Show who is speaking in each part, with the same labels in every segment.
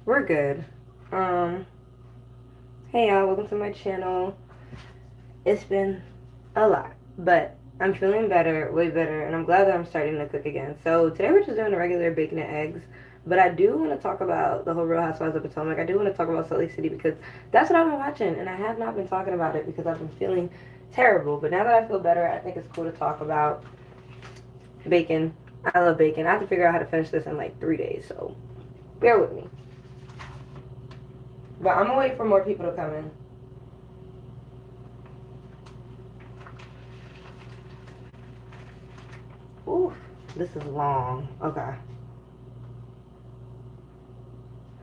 Speaker 1: We're good. Um, hey y'all, welcome to my channel. It's been a lot, but I'm feeling better, way better, and I'm glad that I'm starting to cook again. So today we're just doing a regular bacon and eggs, but I do want to talk about the whole Real Housewives of Potomac. I do want to talk about Salt Lake City because that's what I've been watching, and I have not been talking about it because I've been feeling terrible. But now that I feel better, I think it's cool to talk about bacon. I love bacon. I have to figure out how to finish this in like 3 days, so bear with me. But I'm gonna wait for more people to come in. Ooh, this is long. Okay.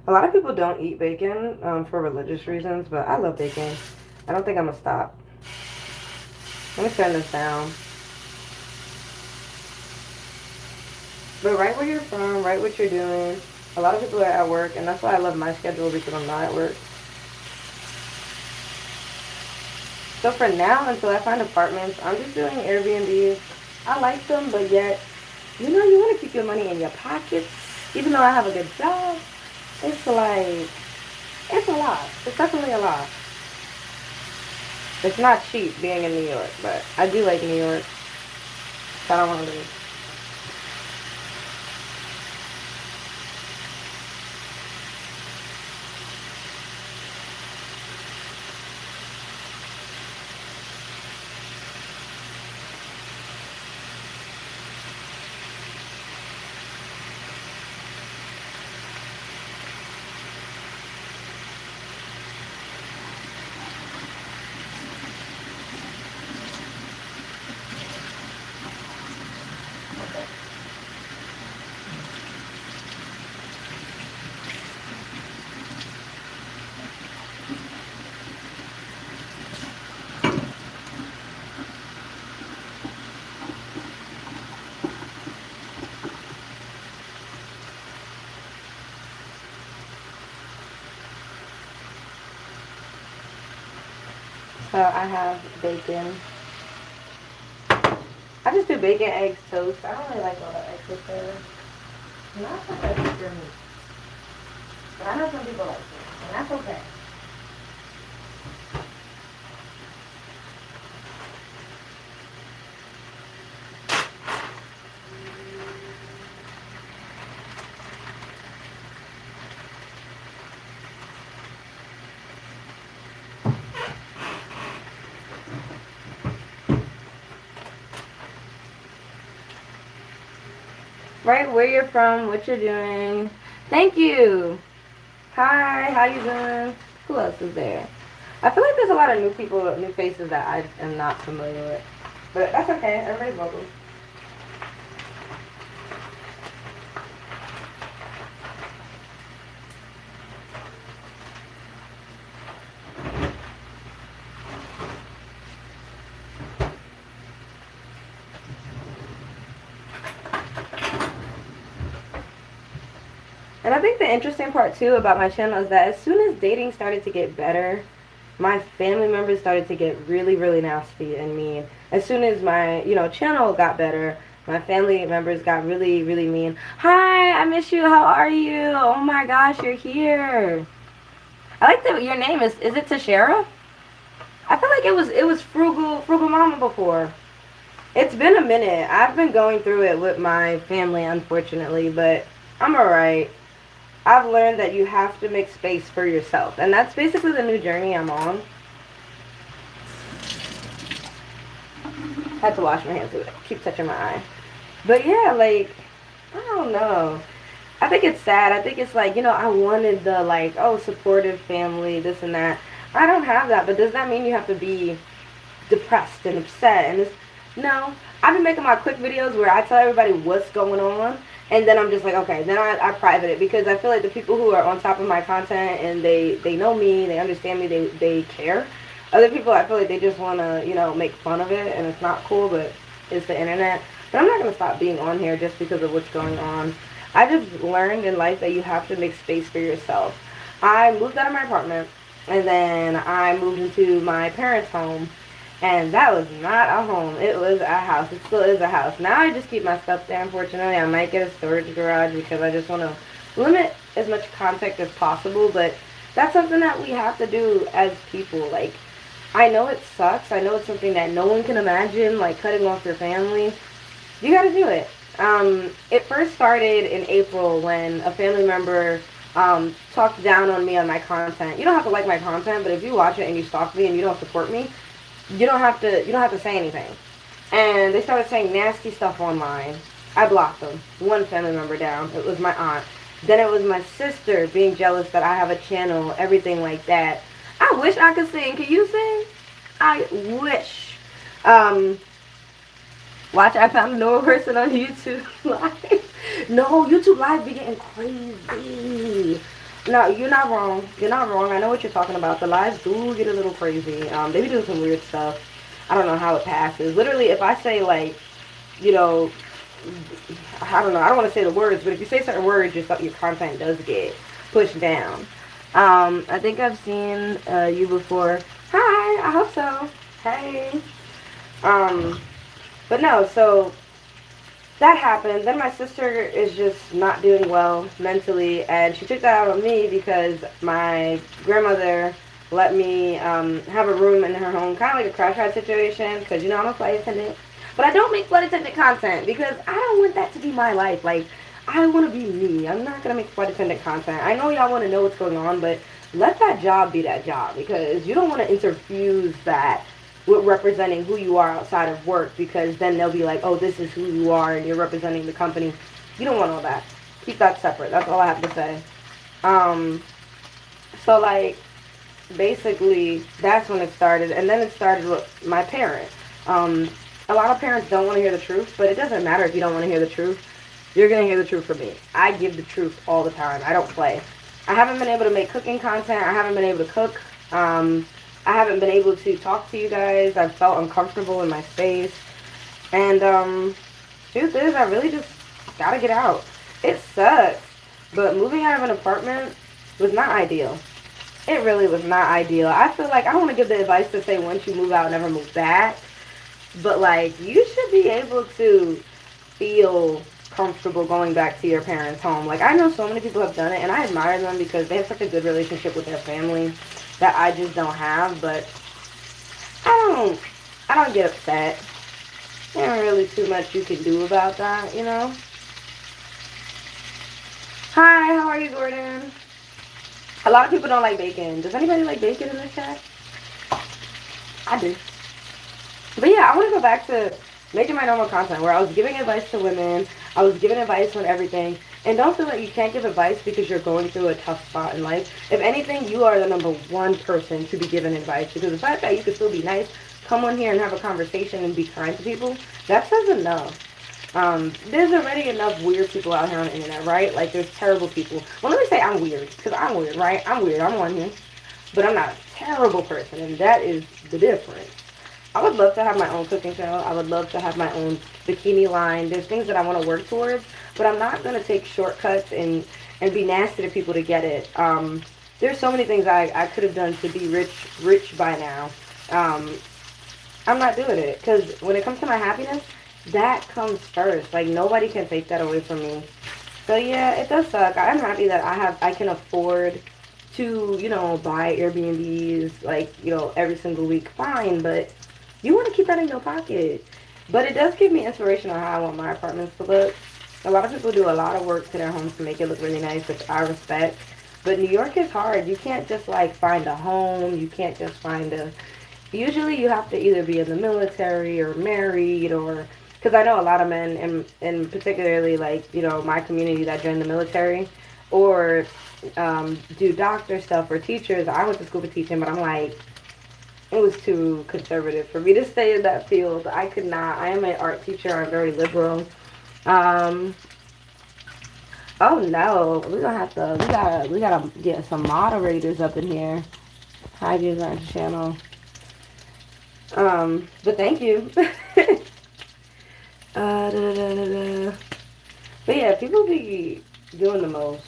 Speaker 1: A lot of people don't eat bacon for religious reasons, but I love bacon. I don't think I'm gonna stop. Let me turn this down. But write where you're from, write what you're doing. A lot of people are at work, and that's why I love my schedule because I'm not at work. So for now, until I find apartments, I'm just doing Airbnbs. I like them, but yet, you want to keep your money in your pockets. Even though I have a good job, it's like, it's a lot. It's definitely a lot. It's not cheap being in New York, but I do like New York. So I don't want to leave. So I have bacon. I just do bacon, eggs, toast. I don't really like all the extra stuff. Not so extra meat. But I know some people like it, and that's okay. Right where you're from, what you're doing. Thank you. Hi, how you doing? Who else is there? I feel like there's a lot of new people, new faces that I am not familiar with. But that's okay. Everybody's welcome. And I think the interesting part too about my channel is that as soon as dating started to get better, my family members started to get really, really nasty and mean. As soon as my, channel got better, my family members got really, really mean. Hi, I miss you. How are you? Oh my gosh, you're here. I like that your name is it Tashara? I feel like it was Frugal Mama before. It's been a minute. I've been going through it with my family, unfortunately, but I'm alright. I've learned that you have to make space for yourself. And that's basically the new journey I'm on. I had to wash my hands. I keep touching my eye. But yeah, like, I don't know. I think it's sad. I think it's like, I wanted the, like, oh, supportive family, this and that. I don't have that. But does that mean you have to be depressed and upset? And it's, no. I've been making my quick videos where I tell everybody what's going on. And then I'm just like, okay, then I private it because I feel like the people who are on top of my content and they know me, they understand me, they care. Other people, I feel like they just want to, make fun of it, and it's not cool, but it's the internet. But I'm not going to stop being on here just because of what's going on. I just learned in life that you have to make space for yourself. I moved out of my apartment, and then I moved into my parents' home. And that was not a home. It was a house. It still is a house. Now I just keep my stuff there, unfortunately. I might get a storage garage because I just want to limit as much contact as possible, but that's something that we have to do as people. Like, I know it sucks. I know it's something that no one can imagine, like cutting off your family. You got to do it. It first started in April when a family member talked down on me on my content. You don't have to like my content, but if you watch it and you stalk me and you don't support me, you don't have to say anything. And they started saying nasty stuff online. I blocked them. One family member down. It was my aunt. Then it was my sister being jealous that I have a channel, everything like that. I wish I could sing. Can you sing? I wish. Um, Watch, I found a normal person on YouTube Live. No, YouTube Live be getting crazy. No, you're not wrong. You're not wrong. I know what you're talking about. The lives do get a little crazy. They be doing some weird stuff. I don't know how it passes. Literally, if I say, like, you know, I don't know. I don't want to say the words, but if you say certain words, your content does get pushed down. I think I've seen you before. Hi, I hope so. Hey. Um, but no, so that happened. Then my sister is just not doing well mentally, and she took that out on me because my grandmother let me have a room in her home, kind of like a crash ride situation, because, you know, I'm a flight attendant. But I don't make flight attendant content because I don't want that to be my life. Like, I want to be me. I'm not going to make flight attendant content. I know y'all want to know what's going on, but let that job be that job, because you don't want to interfuse that with representing who you are outside of work, because then they'll be like, oh, this is who you are and you're representing the company. You don't want all that. Keep that separate. That's all I have to say. So, like, basically, that's when it started. And then it started with my parents. A lot of parents don't want to hear the truth, but it doesn't matter if you don't want to hear the truth. You're going to hear the truth from me. I give the truth all the time. I don't play. I haven't been able to make cooking content. I haven't been able to cook. I haven't been able to talk to you guys. I've felt uncomfortable in my space. And truth is, I really just got to get out. It sucks. But moving out of an apartment was not ideal. It really was not ideal. I feel like I don't want to give the advice to say once you move out, never move back. But, like, you should be able to feel comfortable going back to your parents' home. Like, I know so many people have done it, and I admire them because they have such a good relationship with their family that I just don't have. But I don't get upset. There ain't really too much you can do about that, you know? Hi, how are you, Gordon? A lot of people don't like bacon. Does anybody like bacon in this chat? I do. But yeah, I want to go back to making my normal content where I was giving advice to women. I was giving advice on everything. And don't feel like you can't give advice because you're going through a tough spot in life. If anything, you are the number one person to be given advice. Because the fact that you can still be nice, come on here and have a conversation and be kind to people, that says enough. There's already enough weird people out here on the internet, right? Like, there's terrible people. Well, let me say I'm weird, because I'm weird, right? I'm weird. I'm one here. But I'm not a terrible person, and that is the difference. I would love to have my own cooking channel. I would love to have my own bikini line. There's things that I want to work towards, but I'm not going to take shortcuts and be nasty to people to get it. There's so many things I could have done to be rich by now. I'm not doing it, because when it comes to my happiness, that comes first. Like, nobody can take that away from me. So yeah, it does suck. I'm happy that I can afford to, you know, buy Airbnbs, like, you know, every single week. Fine, but you want to keep that in your pocket. But it does give me inspiration on how I want my apartments to look. A lot of people do a lot of work to their homes to make it look really nice, which I respect. But New York is hard. You can't just, like, find a home. You can't just find a... Usually you have to either be in the military or married, or... Because I know a lot of men, and particularly, like, you know, my community that joined the military, or do doctor stuff, or teachers. I went to school for teaching, but I'm like, it was too conservative for me to stay in that field. I could not. I am an art teacher. I'm very liberal. Oh no, we're gonna have to. We gotta get some moderators up in here. Hi, design channel. But thank you. Da, da, da, da, da. But yeah, people be doing the most.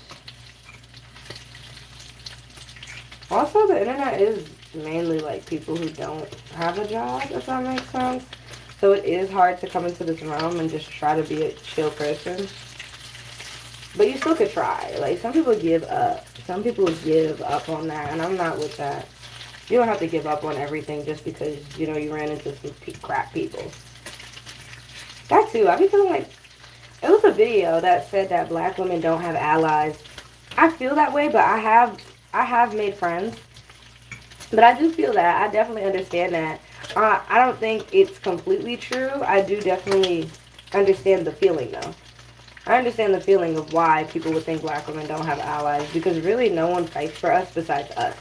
Speaker 1: Also, the internet is mainly like people who don't have a job, if that makes sense. So it is hard to come into this realm and just try to be a chill person. But you still could try. Like, some people give up. Some people give up on that, and I'm not with that. You don't have to give up on everything just because, you know, you ran into some crap people. That too. I be feeling like it was a video that said that black women don't have allies. I feel that way, but I have made friends. But I do feel that. I definitely understand that. I don't think it's completely true. I do definitely understand the feeling though. I understand the feeling of why people would think black women don't have allies because really no one fights for us besides us.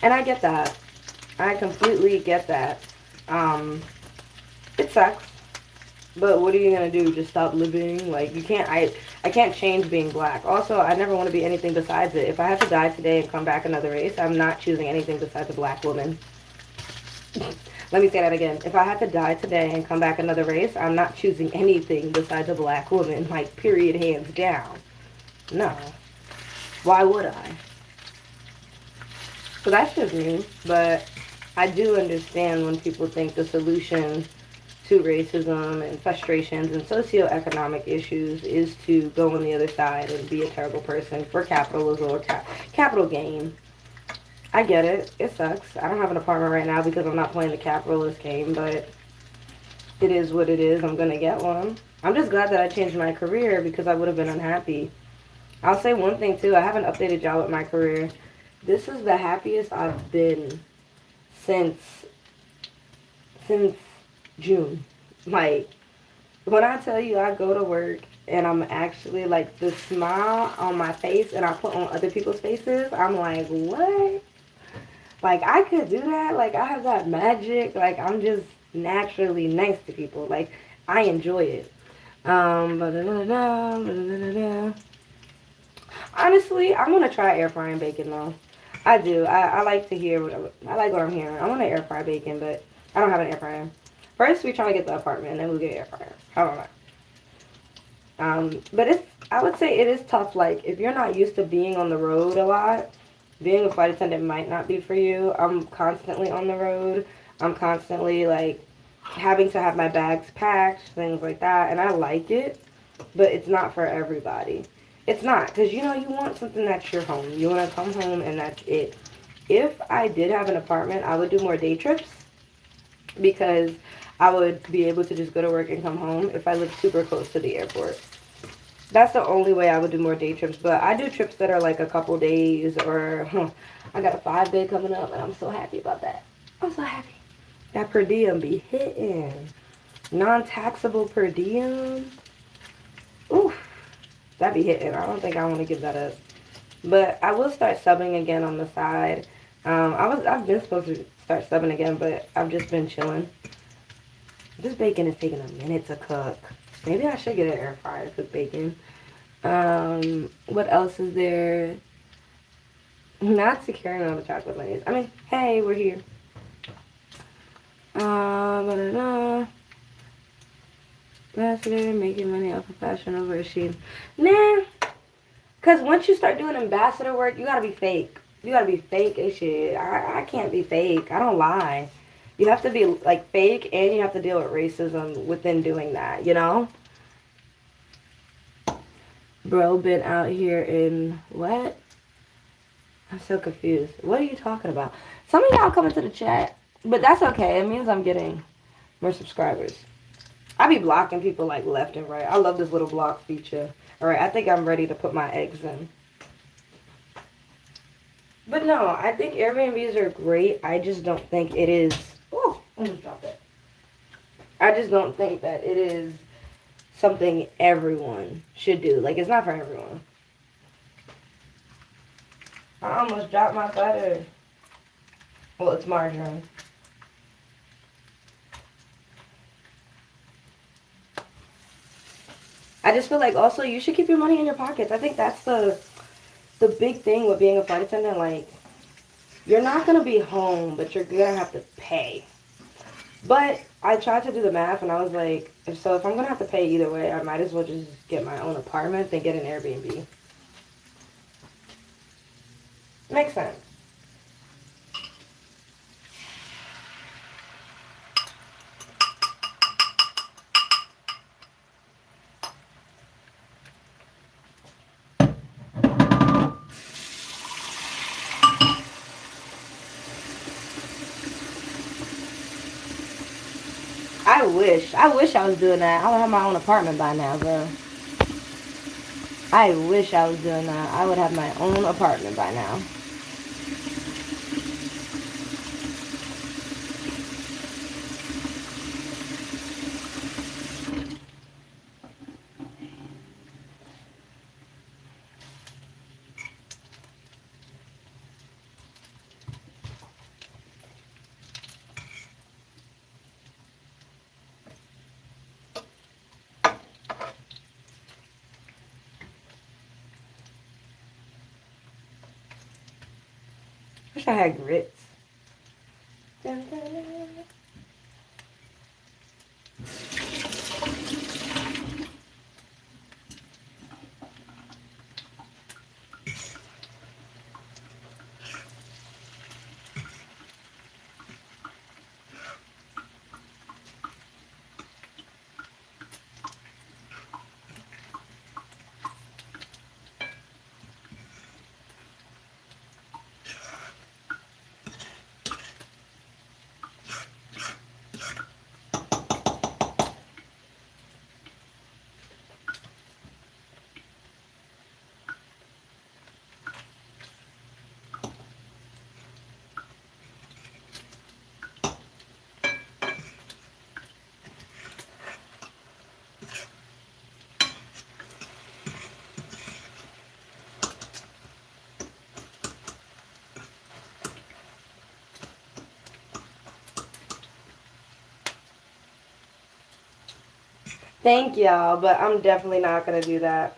Speaker 1: And I get that. I completely get that. Um, it sucks. But what are you gonna do? Just stop living? Like you can't. I can't change being black. Also, I never want to be anything besides it. If I have to die today and come back another race, I'm not choosing anything besides a black woman. Let me say that again. If I had to die today and come back another race, I'm not choosing anything besides a black woman. Like period, hands down. No. Why would I? So that's just me. But I do understand when people think the solution to racism and frustrations and socioeconomic issues is to go on the other side and be a terrible person for capitalism or capital gain. I get it. It sucks. I don't have an apartment right now because I'm not playing the capitalist game, but it is what it is. I'm going to get one. I'm just glad that I changed my career because I would have been unhappy. I'll say one thing too. I haven't updated y'all with my career. This is the happiest I've been since since June. Like, when I tell you I go to work and I'm actually like the smile on my face and I put on other people's faces, I'm like, what? Like, I could do that. Like, I have that magic. Like, I'm just naturally nice to people. Like, I enjoy it. Ba-da-da-da, ba-da-da-da. Honestly, I'm gonna try air frying bacon though. I do. I like to hear I like what I'm hearing. I want to air fry bacon, but I don't have an air fryer. First, we try to get the apartment, and then we'll get an air fryer. How about that? But I would say it is tough. Like, if you're not used to being on the road a lot, being a flight attendant might not be for you. I'm constantly on the road. I'm constantly, like, having to have my bags packed, things like that. And I like it, but it's not for everybody. It's not, because, you know, you want something that's your home. You want to come home, and that's it. If I did have an apartment, I would do more day trips because I would be able to just go to work and come home if I lived super close to the airport. That's the only way I would do more day trips. But I do trips that are like a couple days or I got a 5 day coming up and I'm so happy about that. I'm so happy. That per diem be hitting. Non-taxable per diem. Oof. That be hitting. I don't think I want to give that up. But I will start subbing again on the side. I've been supposed to start subbing again, but I've just been chilling. This bacon is taking a minute to cook. Maybe I should get an air fryer to cook bacon. What else is there? Not securing all the chocolate bunnies. I mean, hey, we're here. Da-da-da. Ambassador, making money off of fashion over a sheet. Nah. Because once you start doing ambassador work, you gotta be fake. You gotta be fake as shit. I can't be fake. I don't lie. You have to be, like, fake, and you have to deal with racism within doing that, you know? Bro, been out here in what? I'm so confused. What are you talking about? Some of y'all coming to the chat, but that's okay. It means I'm getting more subscribers. I be blocking people like left and right. I love this little block feature. All right, I think I'm ready to put my eggs in. But no, I think Airbnbs are great. I just don't think it is. Oh, I almost dropped it. I just don't think that it is something everyone should do. Like, it's not for everyone. I almost dropped my butter. Well, it's margarine. I just feel like also you should keep your money in your pockets. I think that's the big thing with being a flight attendant. Like, you're not gonna be home, but you're gonna have to pay. But I tried to do the math, and I was like, if I'm gonna have to pay either way, I might as well just get my own apartment than get an Airbnb. Makes sense. wish. I wish I was doing that. I would have my own apartment by now, bro. I wish I was doing that. I would have my own apartment by now. Wish I had grits. Dun, dun, dun. Thank y'all, but I'm definitely not gonna do that.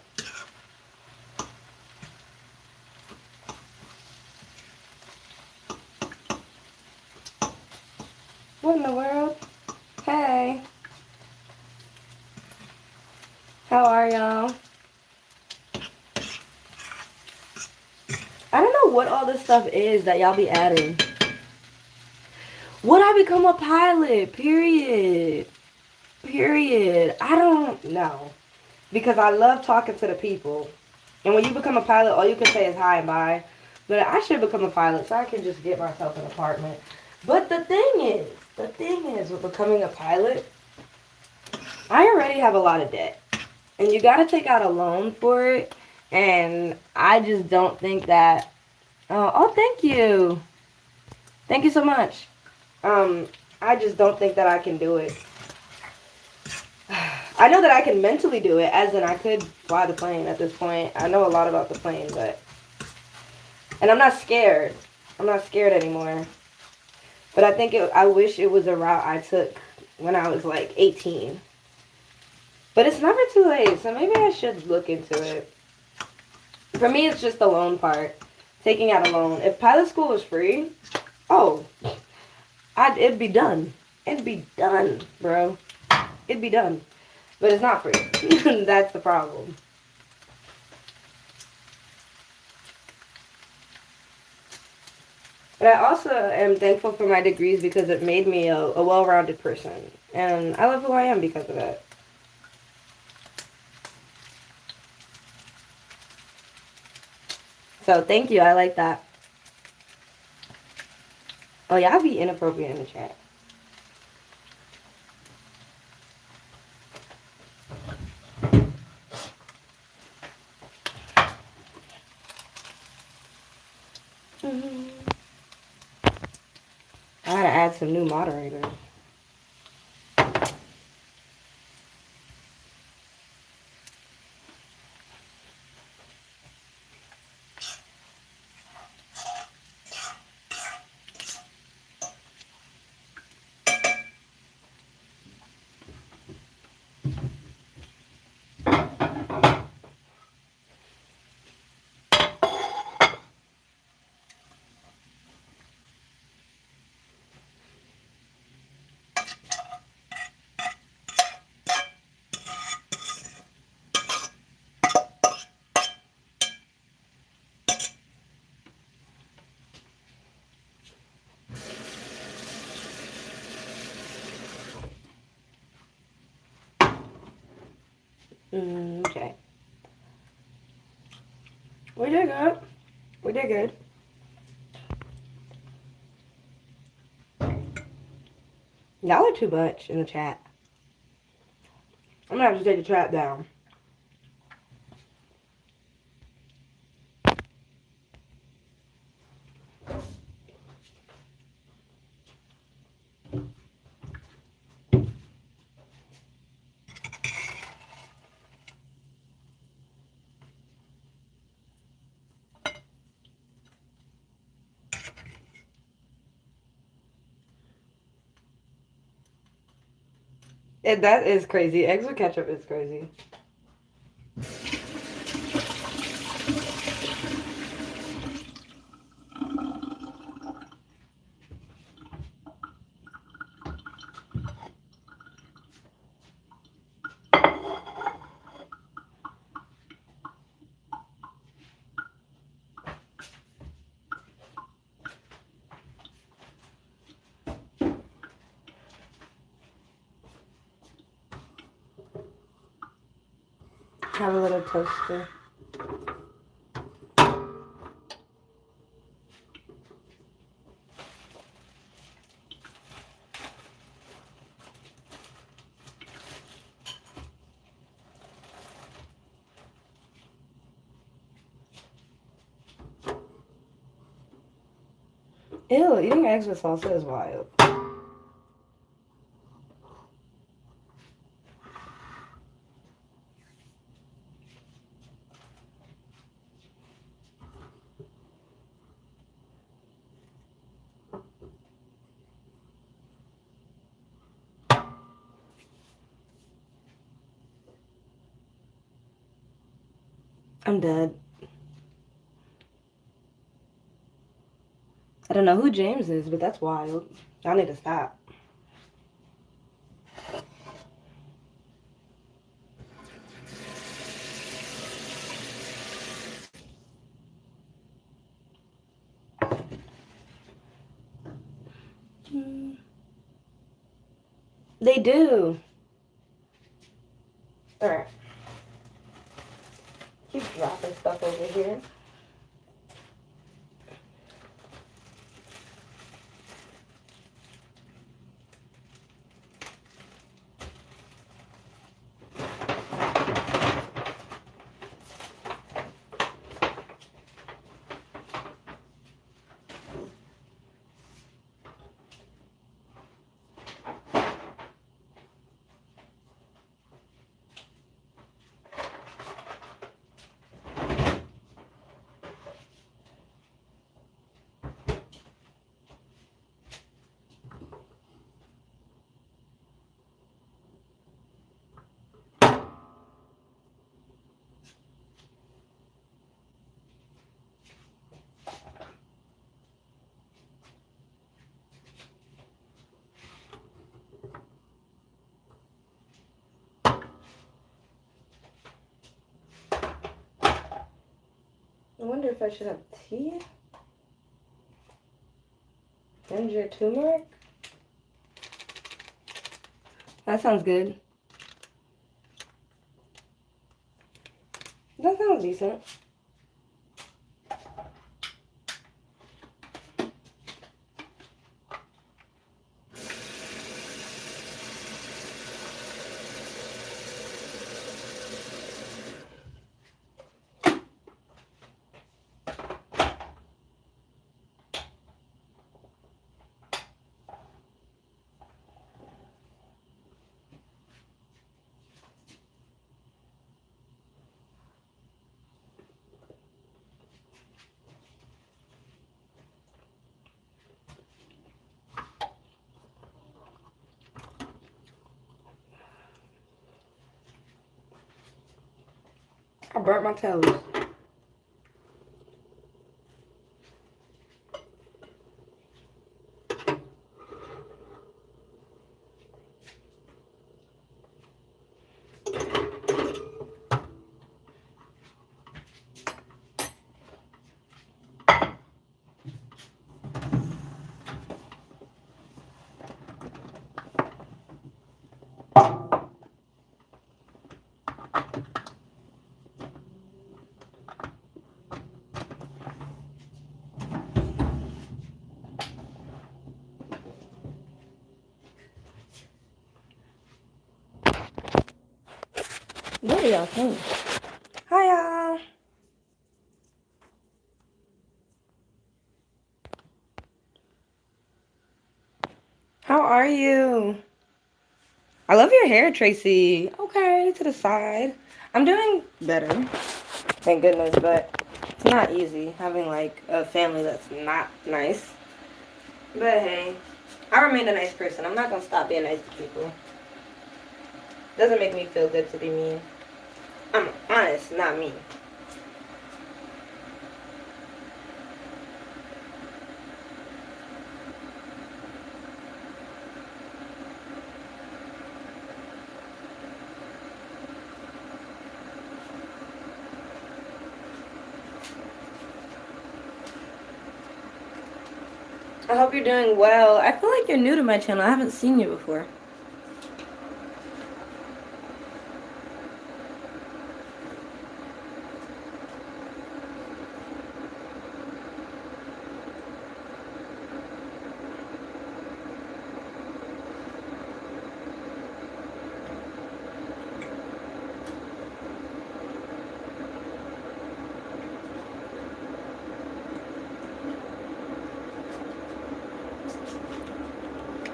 Speaker 1: What in the world? Hey. How are y'all? I don't know what all this stuff is that y'all be adding. Would I become a pilot? Period. Period. I don't know. Because I love talking to the people. And when you become a pilot, all you can say is hi and bye. But I should become a pilot so I can just get myself an apartment. But the thing is with becoming a pilot, I already have a lot of debt. And you got to take out a loan for it. And I just don't think that. Oh, thank you. Thank you so much. I just don't think that I can do it. I know that I can mentally do it, as in I could fly the plane at this point. I know a lot about the plane, and I'm not scared. I'm not scared anymore. But I wish it was a route I took when I was like 18. But it's never too late, so maybe I should look into it. For me, it's just the loan part. Taking out a loan. If pilot school was free, oh, it'd be done. It'd be done, bro. It'd be done. But it's not free. That's the problem. But I also am thankful for my degrees because it made me a well-rounded person. And I love who I am because of it. So thank you. I like that. Oh yeah, I'll be inappropriate in the chat. I gotta add some new moderators. Okay. We did good. We did good. Y'all are too much in the chat. I'm gonna have to take the trap down. That is crazy. Eggs with ketchup is crazy. Have a little toaster. Ew, eating eggs with salsa is wild. I'm dead. I don't know who James is, but that's wild. Y'all need to stop. They do. Alright. Keep dropping stuff over here. I wonder if I should have tea? Ginger turmeric? That sounds good. That sounds decent. I burnt my toes. y'all sing. Hi, y'all. How are you? I love your hair, Tracy. Okay, to the side. I'm doing better, thank goodness, but it's not easy having like a family that's not nice. But hey, I remain a nice person. I'm not gonna stop being nice to people. Doesn't make me feel good to be mean. I'm honest, not mean. I hope you're doing well. I feel like you're new to my channel. I haven't seen you before.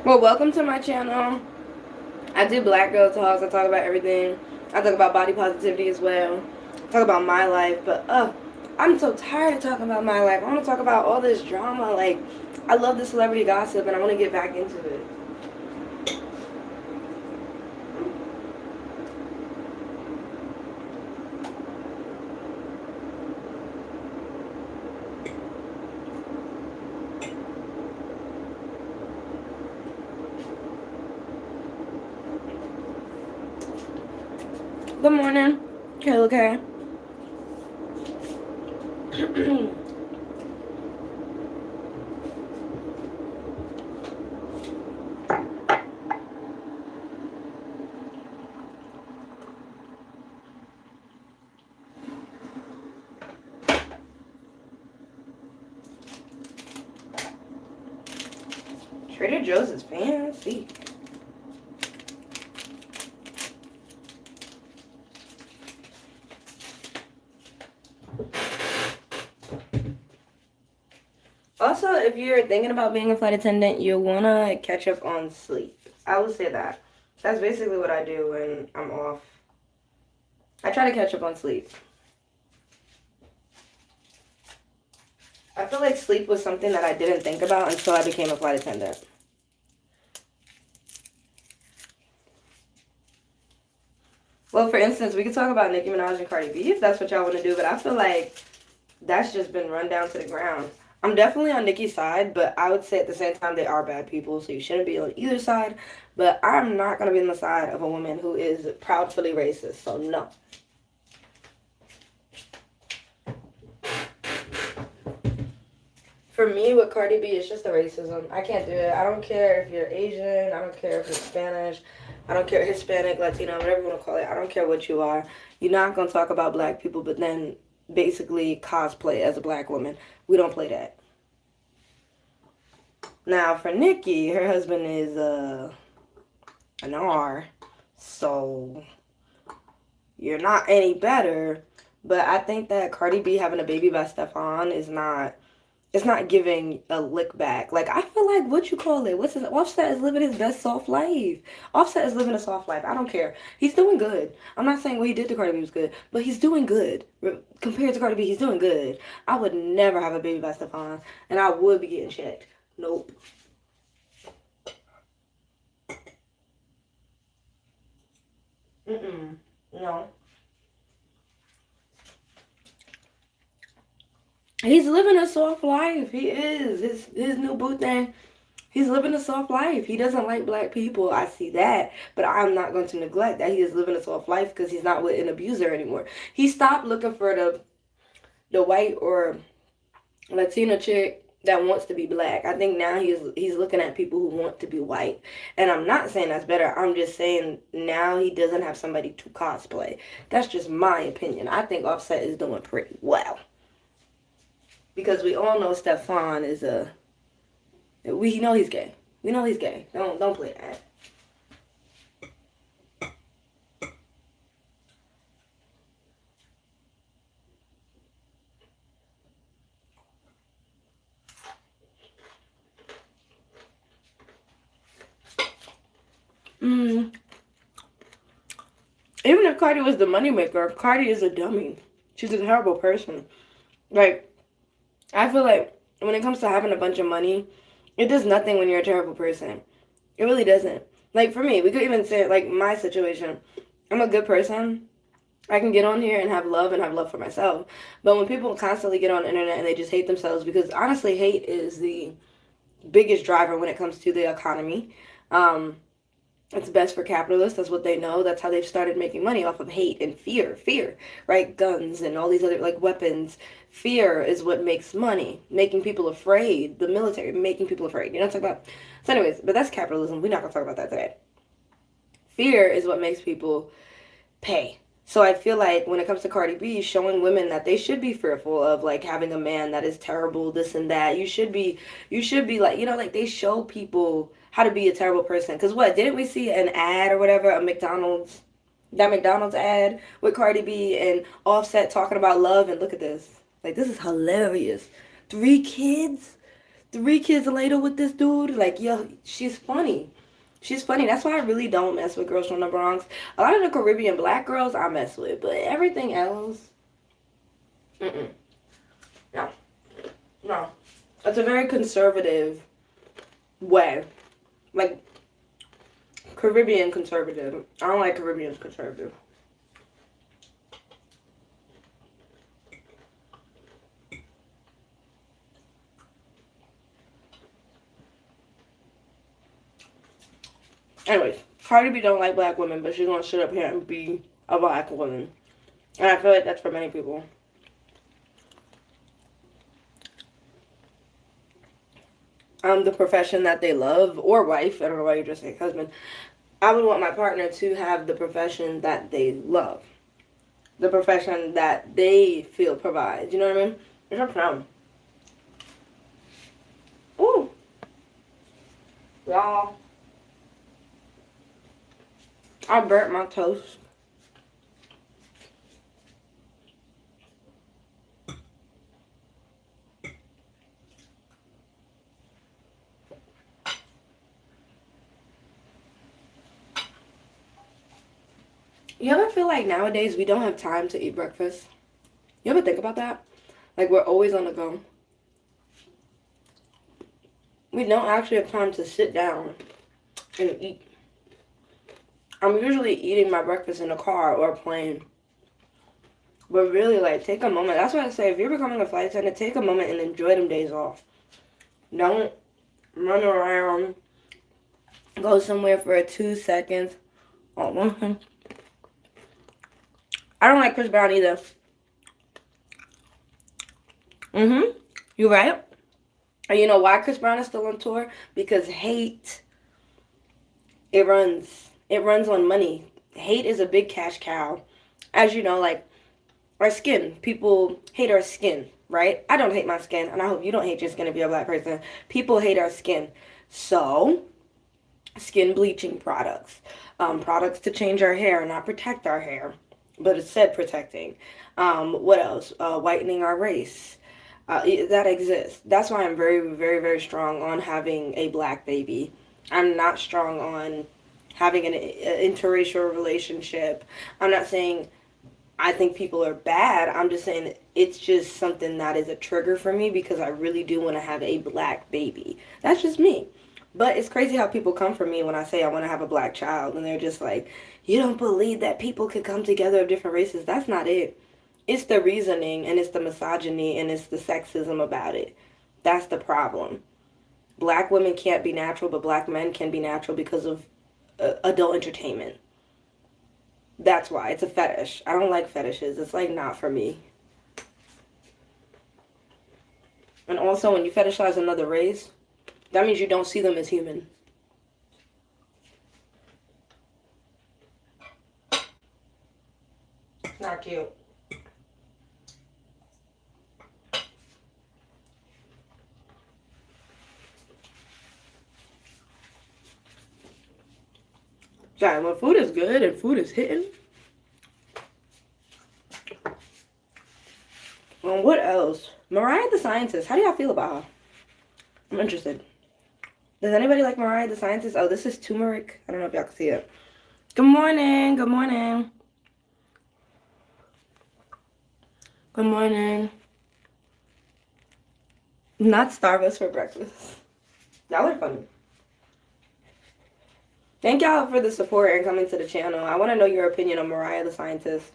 Speaker 1: Well, welcome to my channel. I do black girl talks. I talk about everything. I talk about body positivity as well. I talk about my life. But I'm so tired of talking about my life. I want to talk about all this drama. Like, I love the celebrity gossip and I want to get back into it. Good morning. Okay. Trader Joe's is fancy. Also, if you're thinking about being a flight attendant, you'll want to catch up on sleep. I will say that. That's basically what I do when I'm off. I try to catch up on sleep. I feel like sleep was something that I didn't think about until I became a flight attendant. Well, for instance, we could talk about Nicki Minaj and Cardi B if that's what y'all want to do, but I feel like that's just been run down to the ground. I'm definitely on Nicki's side, but I would say at the same time they are bad people, so you shouldn't be on either side. But I'm not going to be on the side of a woman who is proudly racist, so no. For me, with Cardi B, it's just the racism. I can't do it. I don't care if you're Asian. I don't care if you're Spanish. I don't care Hispanic, Latino, whatever you want to call it. I don't care what you are. You're not going to talk about black people, but then basically cosplay as a black woman. We don't play that. Now, for Nicki, her husband is an R, so you're not any better. But I think that Cardi B having a baby by Stefan is not, it's not giving a lick back. Like, I feel like, what you call it? What's his, Offset is living his best soft life. Offset is living a soft life. I don't care. He's doing good. I'm not saying what he did to Cardi B was good, but he's doing good. Compared to Cardi B, he's doing good. I would never have a baby by Stefan, and I would be getting checked. Nope. No. He's living a soft life. He is. His new boo thing. He's living a soft life. He doesn't like black people. I see that. But I'm not going to neglect that he is living a soft life because he's not with an abuser anymore. He stopped looking for the white or Latina chick that wants to be black. I think now he's looking at people who want to be white. And I'm not saying that's better. I'm just saying now he doesn't have somebody to cosplay. That's just my opinion. I think Offset is doing pretty well. Because we all know Stefan is we know he's gay. We know he's gay. Don't play that. Mm, even if Cardi was the moneymaker, Cardi is a dummy. She's a terrible person. Like, I feel like when it comes to having a bunch of money, it does nothing when you're a terrible person. It really doesn't. Like, for me, we could even say, like, my situation. I'm a good person. I can get on here and have love for myself. But when people constantly get on the internet and they just hate themselves, because honestly, hate is the biggest driver when it comes to the economy. Um, it's best for capitalists. That's what they know. That's how they've started making money off of hate and fear, right? Guns and all these other like weapons. Fear is what makes money, making people afraid. The military making people afraid. You know what I'm talking about? So, anyways, but that's capitalism. We're not gonna talk about that today. Fear is what makes people pay. So I feel like when it comes to Cardi B, showing women that they should be fearful of like having a man that is terrible, this and that. You should be like, like they show people how to be a terrible person. Cause what, didn't we see an ad or whatever, that McDonald's ad with Cardi B and Offset talking about love, and look at this. Like, this is hilarious. 3 kids? 3 kids later with this dude? Like, yo, she's funny. She's funny. That's why I really don't mess with girls from the Bronx. A lot of the Caribbean black girls I mess with, but everything else, mm-mm. No, no. It's a very conservative way. Like, Caribbean conservative. I don't like Caribbean conservative. Anyways, Cardi B don't like black women, but she's gonna sit up here and be a black woman. And I feel like that's for many people. The profession that they love, or wife, I don't know why you just say husband. I would want my partner to have the profession that they love. The profession that they feel provides. You know what I mean? It's up to them. Ooh. Y'all. I burnt my toast. You ever feel like nowadays we don't have time to eat breakfast? You ever think about that? Like, we're always on the go. We don't actually have time to sit down and eat. I'm usually eating my breakfast in a car or a plane. But really, like, take a moment. That's why I say, if you're becoming a flight attendant, take a moment and enjoy them days off. Don't run around, go somewhere for 2 seconds. Oh, I don't like Chris Brown either. You right? And you know why Chris Brown is still on tour? Because hate, it runs on money. Hate is a big cash cow. As you know, like, our skin. People hate our skin, right? I don't hate my skin, and I hope you don't hate your skin if you're a black person. People hate our skin. So, skin bleaching products. Products to change our hair, not protect our hair, but it said protecting. What else? Whitening our race. That exists. That's why I'm very, very, very strong on having a black baby. I'm not strong on having an interracial relationship. I'm not saying I think people are bad. I'm just saying it's just something that is a trigger for me because I really do want to have a black baby. That's just me. But it's crazy how people come for me when I say I want to have a black child, and they're just like, you don't believe that people could come together of different races. That's not it. It's the reasoning, and it's the misogyny, and it's the sexism about it. That's the problem. Black women can't be natural, but black men can be natural because of adult entertainment. That's why. It's a fetish. I don't like fetishes. It's like not for me. And also, when you fetishize another race, that means you don't see them as human. It's not cute. Sorry, when food is good and food is hitting. What else? Mariah the Scientist. How do y'all feel about her? I'm interested. Does anybody like Mariah the Scientist? Oh, this is turmeric. I don't know if y'all can see it. Good morning. Good morning. Good morning. Not Starbucks for breakfast. Y'all are funny. Thank y'all for the support and coming to the channel. I want to know your opinion on Mariah the Scientist.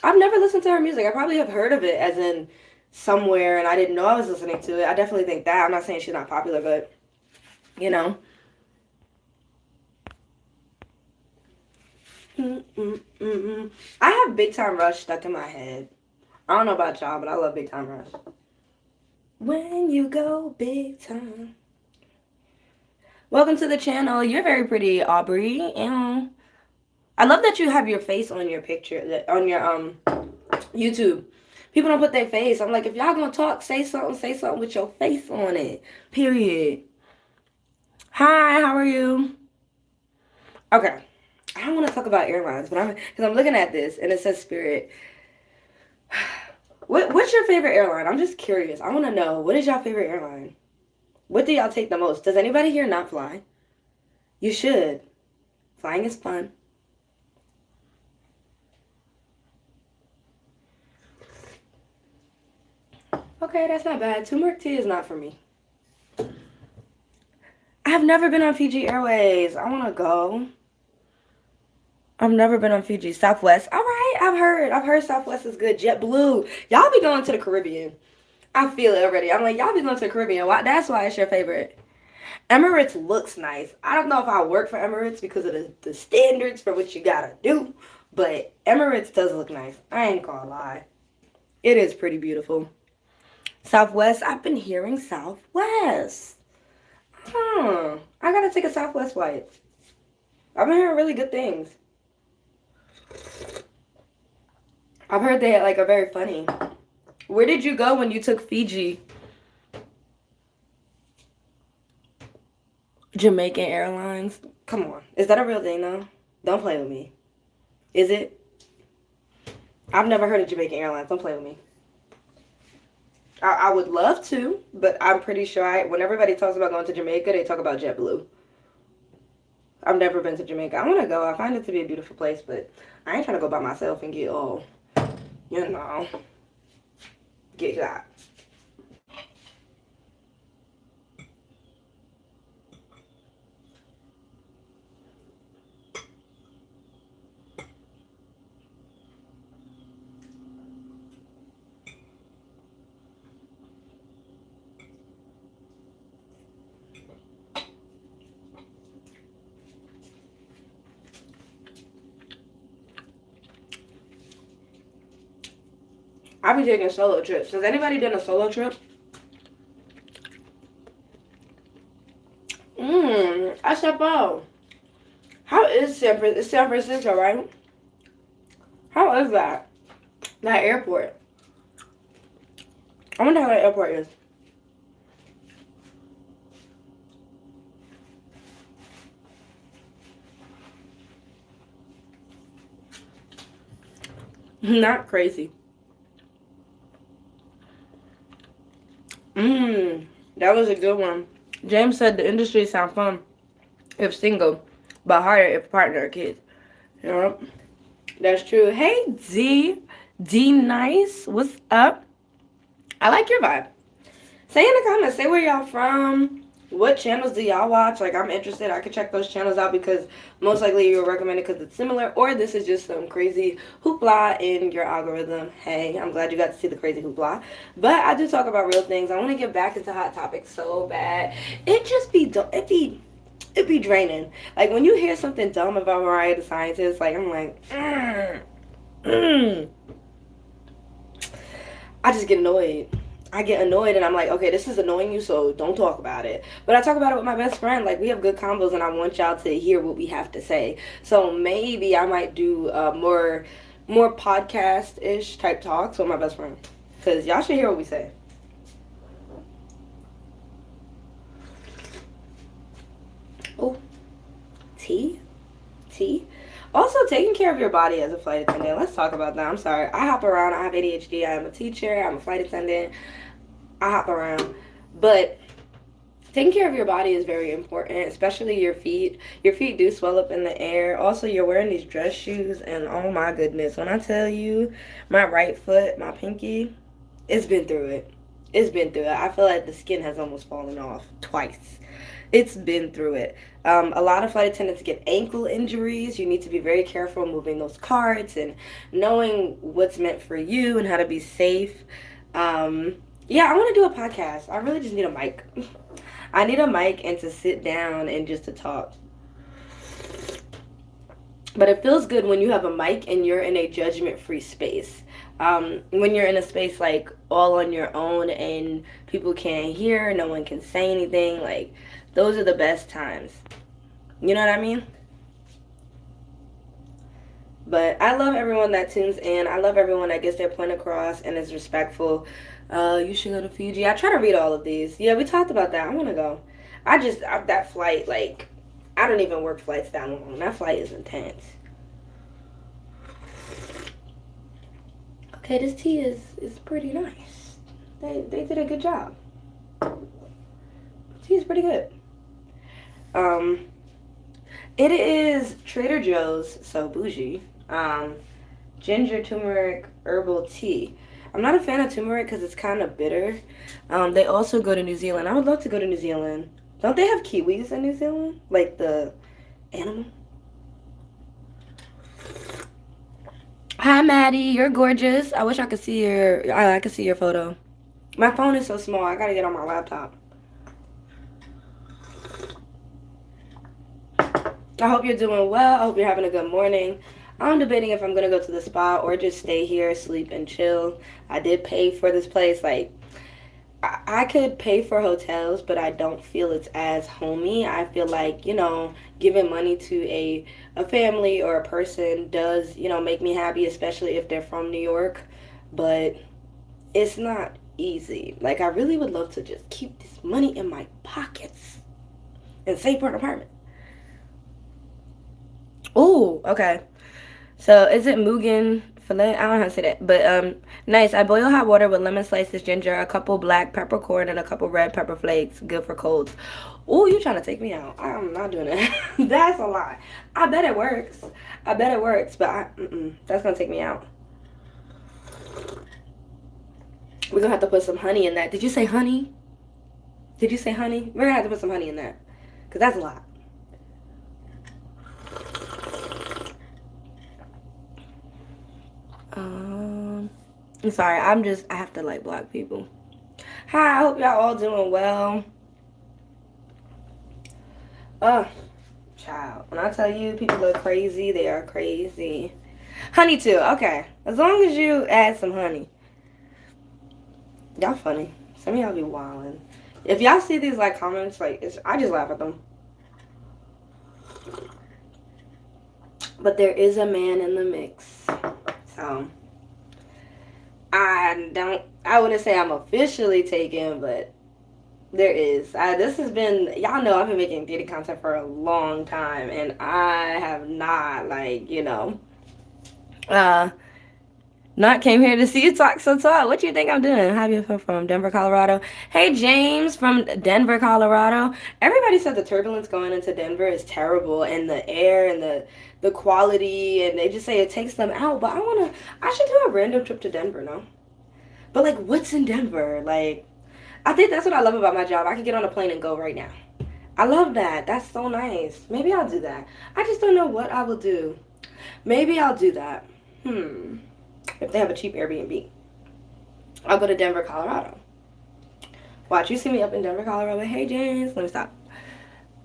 Speaker 1: I've never listened to her music. I probably have heard of it as in somewhere and I didn't know I was listening to it. I definitely think that. I'm not saying she's not popular, but you know. I have Big Time Rush stuck in my head. I don't know about y'all, but I love Big Time Rush. When you go big time. Welcome to the channel. You're very pretty, Aubrey. And I love that you have your face on your picture, on your YouTube. People don't put their face. I'm like, if y'all gonna talk, say something with your face on it. Period. Hi, how are you? Okay. I don't want to talk about airlines, but because I'm looking at this and it says Spirit. What's your favorite airline? I'm just curious. I want to know, what is your favorite airline? What do y'all take the most? Does anybody here not fly? You should. Flying is fun. Okay, that's not bad. Turmeric tea is not for me. I've never been on Fiji Airways. I want to go. I've never been on Fiji. Southwest. All right, I've heard Southwest is good. JetBlue. Y'all be going to the Caribbean. I feel it already. I'm like, y'all be going to the Caribbean. That's why it's your favorite. Emirates looks nice. I don't know if I work for Emirates because of the standards for what you gotta do, but Emirates does look nice. I ain't gonna lie. It is pretty beautiful. Southwest. I've been hearing Southwest. I gotta take a Southwest flight. I've been hearing really good things. I've heard they are very funny. Where did you go when you took Fiji? Jamaican Airlines. Come on. Is that a real thing though? Don't play with me. Is it? I've never heard of Jamaican Airlines. Don't play with me. I would love to, but I'm pretty sure when everybody talks about going to Jamaica, they talk about JetBlue. I've never been to Jamaica. I want to go. I find it to be a beautiful place, but I ain't trying to go by myself and get get shot. I be taking solo trips. Has anybody done a solo trip? I step out. How is It's San Francisco, right? How is that? That airport. I wonder how that airport is. Not crazy. That was a good one. James said the industry sounds fun if single, but harder if partner or kids. Yep, that's true. Hey, D Nice, what's up? I like your vibe. Say in the comments, say where y'all from. What channels do y'all watch? Like, I'm interested. I could check those channels out because most likely you'll recommend it because it's similar, or this is just some crazy hoopla in your algorithm. Hey, I'm glad you got to see the crazy hoopla. But I do talk about real things. I want to get back into hot topics so bad. It be draining. Like, when you hear something dumb about Mariah the Scientist, like, I'm like, I just get annoyed. I get annoyed and I'm like, okay, this is annoying you, so don't talk about it. But I talk about it with my best friend. Like, we have good combos and I want y'all to hear what we have to say. So maybe I might do more podcast-ish type talks with my best friend. Because y'all should hear what we say. Oh, tea? Also, taking care of your body as a flight attendant. Let's talk about that. I'm sorry. I hop around. I have ADHD. I am a teacher. I'm a flight attendant. I hop around. But taking care of your body is very important, especially your feet. Your feet do swell up in the air. Also, you're wearing these dress shoes, and oh my goodness, when I tell you, my right foot, my pinky, it's been through it. It's been through it. I feel like the skin has almost fallen off twice. It's been through it. A lot of flight attendants get ankle injuries. You need to be very careful moving those carts and knowing what's meant for you and how to be safe. Yeah, I want to do a podcast. I really just need a mic. I need a mic and to sit down and just to talk. But it feels good when you have a mic and you're in a judgment-free space. When you're in a space like all on your own and people can't hear, no one can say anything, like those are the best times. You know what I mean? But I love everyone that tunes in. I love everyone that gets their point across and is respectful. You should go to Fiji. I try to read all of these. Yeah, we talked about that. I want to go. That flight, like, I don't even work flights that long. That flight is intense. Okay, this tea is pretty nice. They did a good job. Tea is pretty good. It is Trader Joe's, so bougie. Ginger turmeric herbal tea. I'm not a fan of turmeric because it's kind of bitter. They also go to New Zealand. I would love to go to New Zealand. Don't they have kiwis in New Zealand? Like the animal? Hi, Maddie. You're gorgeous. I wish I could see I could see your photo. My phone is so small. I gotta get on my laptop. I hope you're doing well. I hope you're having a good morning. I'm debating if I'm gonna go to the spa or just stay here, sleep, and chill. I did pay for this place. Like, I could pay for hotels, but I don't feel it's as homey. I feel like, giving money to a family or a person does, make me happy, especially if they're from New York. But it's not easy. Like, I really would love to just keep this money in my pockets and save for an apartment. Oh, okay. So is it Mugen filet? I don't know how to say that. But nice. I boil hot water with lemon slices, ginger, a couple black peppercorn, and a couple red pepper flakes. Good for colds. Oh, you trying to take me out. I'm not doing that. That's a lie. I bet it works. But that's going to take me out. We're going to have to put some honey in that. Did you say honey? We're going to have to put some honey in that. Because that's a lot. I'm sorry, I have to like block people. Hi, I hope y'all all doing well. Child, when I tell you people are crazy, they are crazy. Honey too, okay. As long as you add some honey. Y'all funny. Some of y'all be wildin'. If y'all see these like comments, like I just laugh at them. But there is a man in the mix. So I wouldn't say I'm officially taken, but there is. This has been, y'all know I've been making dating content for a long time, and I have not, not came here to see you talk so talk. What you think I'm doing? How do you feel from Denver, Colorado? Hey, James from Denver, Colorado. Everybody said the turbulence going into Denver is terrible, and the air and the quality, and they just say it takes them out. But I should do a random trip to Denver, no? But, like, what's in Denver? Like, I think that's what I love about my job. I can get on a plane and go right now. I love that. That's so nice. Maybe I'll do that. I just don't know what I will do. Maybe I'll do that. If they have a cheap Airbnb. I'll go to Denver, Colorado. Watch, you see me up in Denver, Colorado. Hey, James. Let me stop.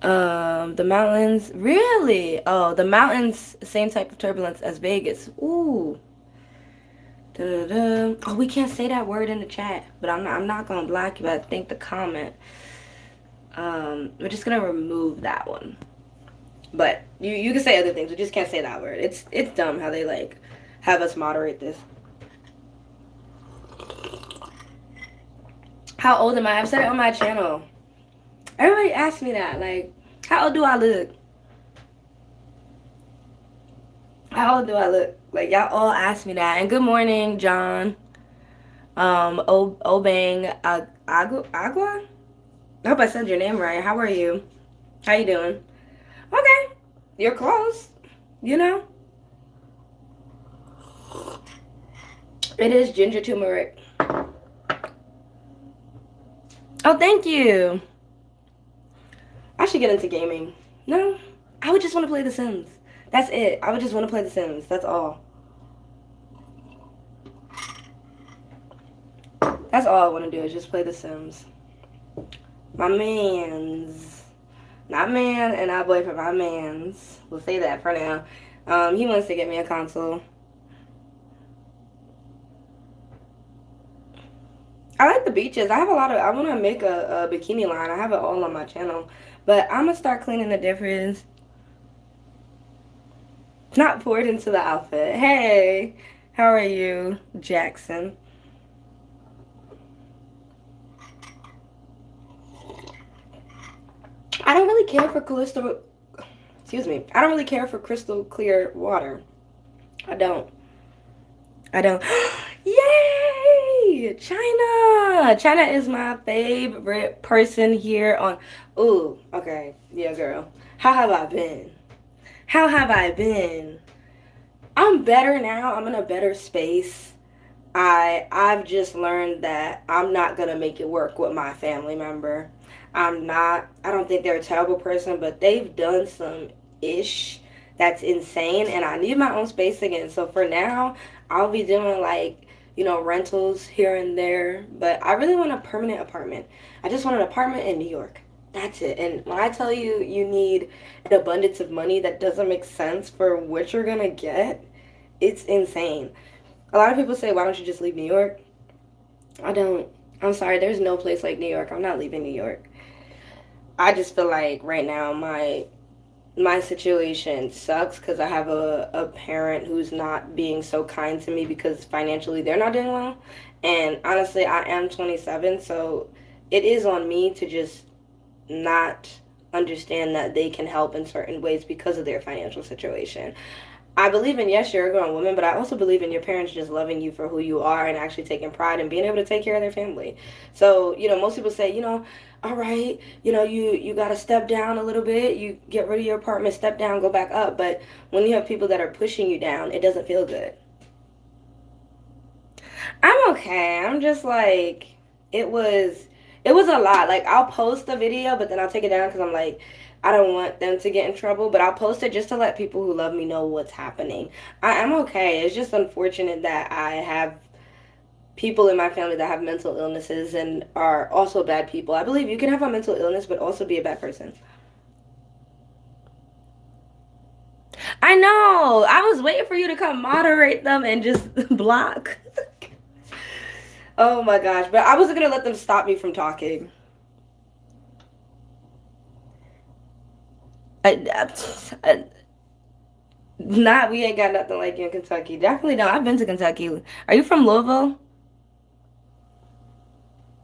Speaker 1: The mountains. Really? Oh, the mountains, same type of turbulence as Vegas. Ooh. Da-da-da. Oh, we can't say that word in the chat, but I'm not gonna block you, but I think the comment. We're just gonna remove that one. But you can say other things, we just can't say that word. It's dumb how they like have us moderate this. How old am I? I've said it on my channel. Everybody asks me that, like, how old do I look? How old do I look? Like, y'all all ask me that. And good morning, John. Obang Agua? I hope I said your name right. How are you? How you doing? Okay. You're close. You know? It is ginger turmeric. Oh, thank you. I should get into gaming. No, I would just want to play The Sims. That's it. I would just want to play The Sims. That's all. That's all I want to do is just play The Sims. My man's. Not man and not boyfriend. My man's. We'll say that for now. He wants to get me a console. I like the beaches. I have a lot of. I want to make a bikini line. I have it all on my channel. But I'm going to start cleaning the difference. Not poured into the outfit. Hey, how are you, Jackson? I don't really care for crystal. Excuse me. I don't really care for crystal clear water. I don't. I don't. Yay! China! China is my favorite person here on. Ooh, okay. Yeah, girl. How have I been? How have I been? I'm better now. I'm in a better space. I've just learned that I'm not gonna make it work with my family member. I'm not. I don't think they're a terrible person, but they've done some ish that's insane, and I need my own space again. So for now, I'll be doing like rentals here and there, but I really want a permanent apartment. I just want an apartment in New York. That's it. And when I tell you you need an abundance of money that doesn't make sense for what you're gonna get, it's insane. A lot of people say, why don't you just leave New York? I don't. I'm sorry, there's no place like New York. I'm not leaving New York. I just feel like right now my situation sucks because I have a parent who's not being so kind to me because financially they're not doing well. And honestly, I am 27, so it is on me to just not understand that they can help in certain ways because of their financial situation. I believe in, yes, you're a grown woman, but I also believe in your parents just loving you for who you are and actually taking pride in being able to take care of their family. So, most people say, all right, you got to step down a little bit, you get rid of your apartment, step down, go back up. But when you have people that are pushing you down, it doesn't feel good. I'm okay. I'm just like it was it was a lot. Like I'll post the video, but then I'll take it down because I'm like I don't want them to get in trouble, but I'll post it just to let people who love me know what's happening. I'm okay. It's just unfortunate that I have people in my family that have mental illnesses and are also bad people. I believe you can have a mental illness but also be a bad person. I know. I was waiting for you to come moderate them and just block. Oh my gosh, but I wasn't gonna let them stop me from talking. I, not we ain't got nothing like you in Kentucky. Definitely don't. I've been to Kentucky. Are you from Louisville?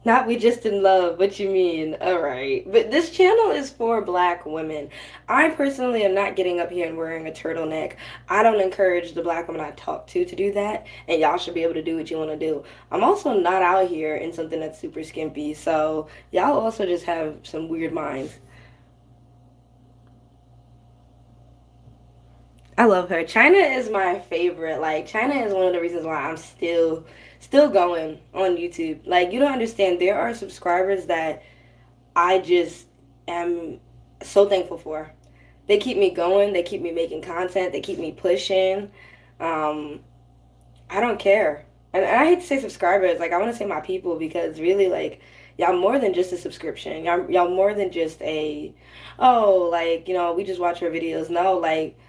Speaker 1: Not we just in love. What you mean? All right. But this channel is for black women. I personally am not getting up here and wearing a turtleneck. I don't encourage the black women I talk to do that. And y'all should be able to do what you want to do. I'm also not out here in something that's super skimpy. So y'all also just have some weird minds. I love her. China is my favorite. Like China is one of the reasons why I'm still going on YouTube. Like you don't understand. There are subscribers that I just am so thankful for. They keep me going. They keep me making content. They keep me pushing. Um, I don't care. And I hate to say subscribers. Like I want to say my people because really like y'all more than just a subscription. Y'all more than just a oh like we just watch your videos. No like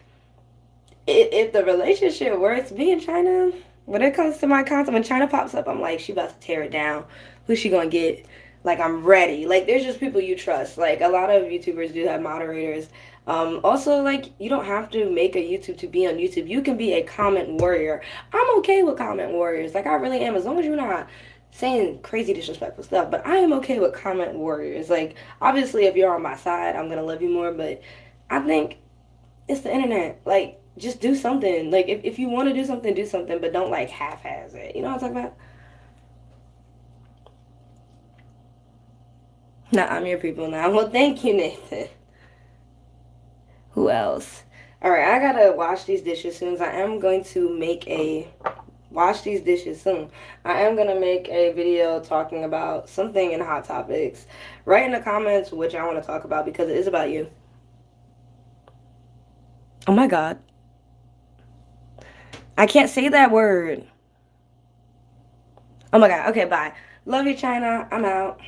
Speaker 1: if the relationship works, me and China, when it comes to my content, when China pops up, I'm like, she about to tear it down. Who's she gonna get? Like, I'm ready. Like, there's just people you trust. Like, a lot of YouTubers do have moderators. Also, like, you don't have to make a YouTube to be on YouTube. You can be a comment warrior. I'm okay with comment warriors. Like, I really am. As long as you're not saying crazy disrespectful stuff. But I am okay with comment warriors. Like, obviously, if you're on my side, I'm gonna love you more. But I think it's the internet. Like, just do something. Like, if you want to do something, but don't, like, half-ass it. You know what I'm talking about? Nah, I'm your people now. Well, thank you, Nathan. Who else? All right, I gotta wash these dishes soon. I am going to make a wash these dishes soon. I am gonna make a video talking about something in Hot Topics. Write in the comments which I want to talk about because it is about you. Oh my God. I can't say that word. Oh my God. Okay, bye. Love you, China. I'm out.